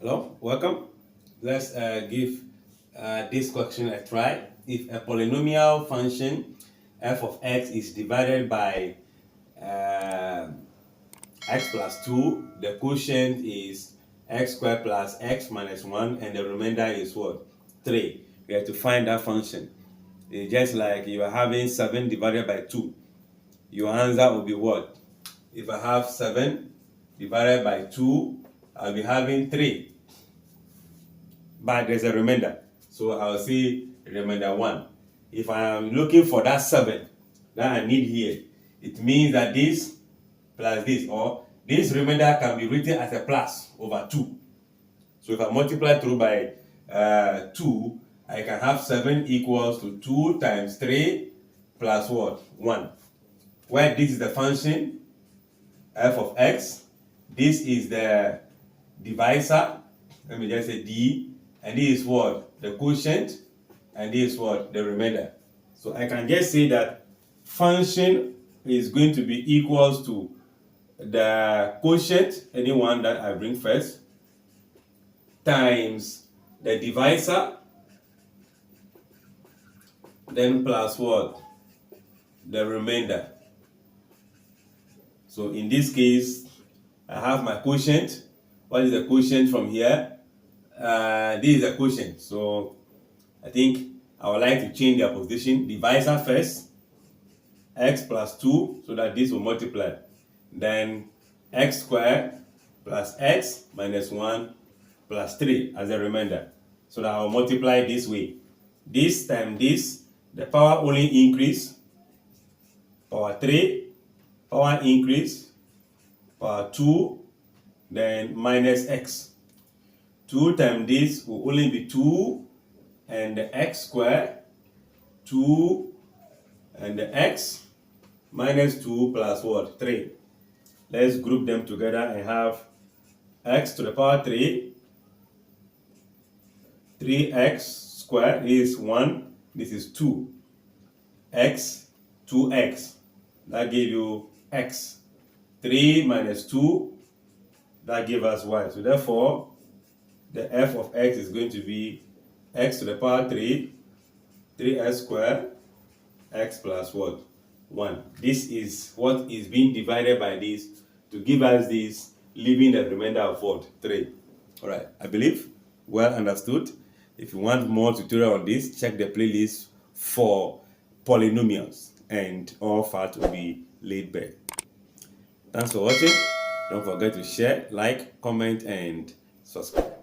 Hello, welcome. Let's give this question a try. If a polynomial function f of x is divided by x plus 2, the quotient is x squared plus x minus 1, and the remainder is what? 3. We have to find that function. It's just like you are having 7 divided by 2. Your answer will be what? If I have 7 divided by 2, I'll be having 3. But there's a remainder. So I'll say remainder 1. If I am looking for that 7 that I need here, it means that this plus this, or this remainder can be written as a plus over 2. So if I multiply through by 2, I can have 7 equals to 2 times 3 plus what? 1. Where this is the function f of x, this is the divisor, let me just say d, and this is what? The quotient, and this is what? The remainder. So I can just say that function is going to be equals to the quotient, any one that I bring first, times the divisor, then plus what? The remainder. So in this case, I have my quotient. What is the quotient from here? This is the quotient. So I think I would like to change their position. Divisor first, x plus 2, so that this will multiply. Then x squared plus x minus 1 plus 3 as a remainder. So that I will multiply this way. This times this, the power only increase, power 3, power increase, power 2, then minus x. 2 times this will only be 2, and the x squared, 2, and the x minus 2 plus what? 3. Let's group them together and have x to the power 3, 3x squared is 1, this is 2, x, 2x, that gave you x. 3 minus 2, that gave us y. So therefore, the f of x is going to be x to the power 3, 3x squared, x plus what? 1. This is what is being divided by this to give us this, leaving the remainder of what? 3. Alright, I believe well understood. If you want more tutorial on this, check the playlist for polynomials, and all facts will be laid bare. Thanks for watching. Don't forget to share, like, comment, and subscribe.